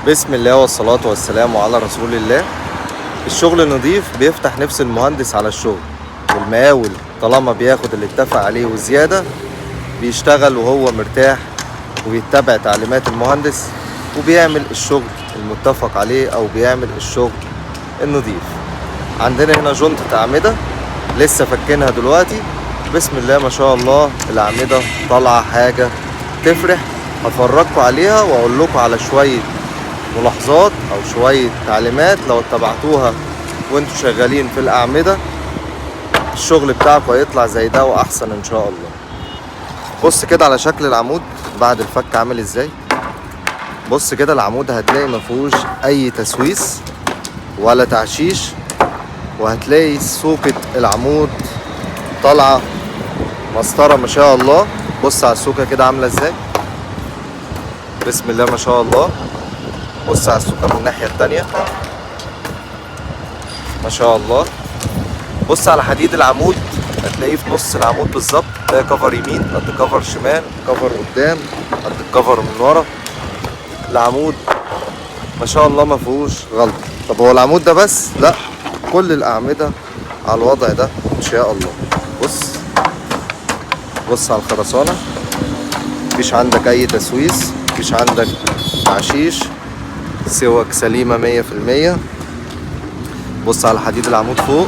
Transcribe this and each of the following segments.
بسم الله والصلاة والسلام على رسول الله. الشغل النظيف بيفتح نفس المهندس على الشغل، والمقاول طالما بياخد اللي اتفق عليه وزيادة بيشتغل وهو مرتاح وبيتبع تعليمات المهندس وبيعمل الشغل المتفق عليه أو بيعمل الشغل النظيف. عندنا هنا جنطة أعمدة لسه فكينها دلوقتي، بسم الله ما شاء الله. الأعمدة طالعة حاجة تفرح. هفرجكم عليها وأقول لكم على شوية ملاحظات او شوية تعليمات لو اتبعتوها وانتوا شغالين في الاعمدة الشغل بتاعكم هيطلع زي ده واحسن ان شاء الله. بص كده على شكل العمود بعد الفك عامل ازاي. بص كده العمود هتلاقي مفيهوش اي تسويس ولا تعشيش، وهتلاقي سوكة العمود طالعة مسطرة ما شاء الله. بص على السوكة كده عاملة ازاي، بسم الله ما شاء الله. بص على السوكة من الناحية التانية ما شاء الله. بص على حديد العمود هتلاقيه في نص العمود بالظبط، ده كفر يمين قد كفر شمال، كفر قدام قد الكفر من ورا. العمود ما شاء الله ما فيهوش غلطة. طب هو العمود ده بس؟ لا، كل الأعمدة على الوضع ده إن شاء الله. بص على الخرسانة، مفيش عندك أي تسويس، مفيش عندك تعشيش، سوك سليمة 100%. بص على حديد العمود فوق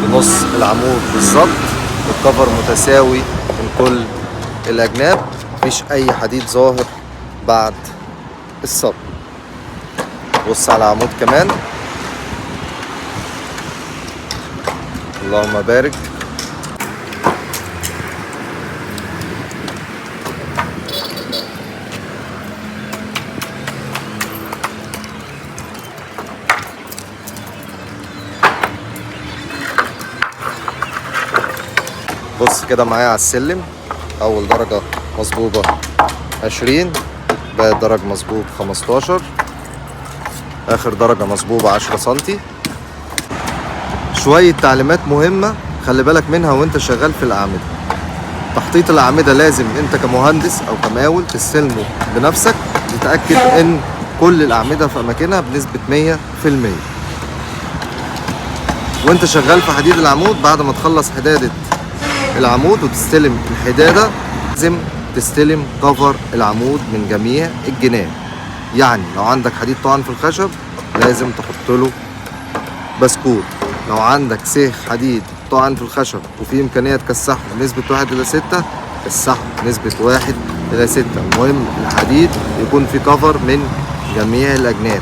في نص العمود بالظبط، الكفر متساوي من كل الأجناب، مفيش أي حديد ظاهر بعد الصب. بص على عمود كمان، اللهم بارك. بص كده معايا على السلم، اول درجة مظبوطة 20، باقي درجة مظبوط 15، اخر درجة مظبوطة 10 سنتي. شوية تعليمات مهمة خلي بالك منها وانت شغال في الأعمدة. تحطيط الأعمدة لازم انت كمهندس او كمقاول تستلمه بنفسك، تتأكد ان كل الأعمدة في اماكنها بنسبة 100%. وانت شغال في حديد العمود بعد ما تخلص حدادة العمود وتستلم الحدادة لازم تستلم كفر العمود من جميع الجناب. يعني لو عندك حديد طعن في الخشب لازم تحط له بسكوت. لو عندك سيخ حديد طعن في الخشب وفي امكانية تكسحه بنسبة 1:6 كسحه بنسبة 1:6. المهم الحديد يكون في كفر من جميع الاجناب.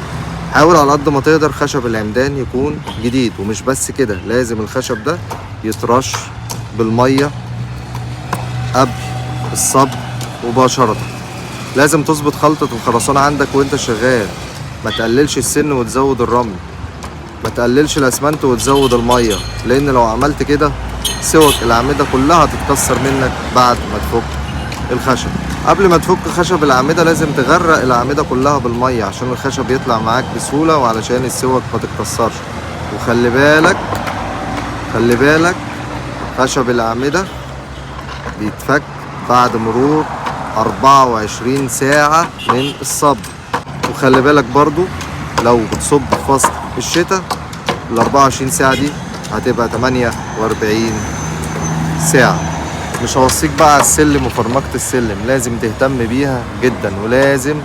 حاول على قد ما تقدر خشب العمدان يكون جديد، ومش بس كده لازم الخشب ده يترش بالمية قبل الصب مباشرة. لازم تظبط خلطة الخرسانة عندك وانت شغال، ما تقللش السن وتزود الرمل، ما تقللش الاسمنت وتزود المية، لان لو عملت كده سوك الأعمدة كلها هتتكسر منك بعد ما تفك الخشب. قبل ما تفك خشب الأعمدة لازم تغرق الأعمدة كلها بالمية عشان الخشب يطلع معاك بسهولة وعلشان السوك ما تتكسرش. وخلي بالك خشب الأعمدة بيتفك بعد مرور 24 ساعة من الصب. وخلي بالك برضو لو بتصب في فصل الشتاء ال 24 ساعة دي هتبقى 48 ساعة. مش هوصيك بقى على السلم وفرمكة السلم، لازم تهتم بيها جدا، ولازم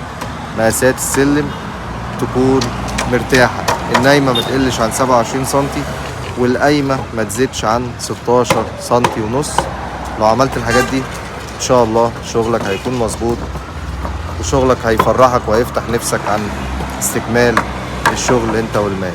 مقاسات السلم تكون مرتاحة. النايمة ما تقلش عن 27 سنتي والقايمة ما تزيدش عن 16 سنتي ونص. لو عملت الحاجات دي ان شاء الله شغلك هيكون مظبوط، وشغلك هيفرحك وهيفتح نفسك عن استكمال الشغل انت والمال.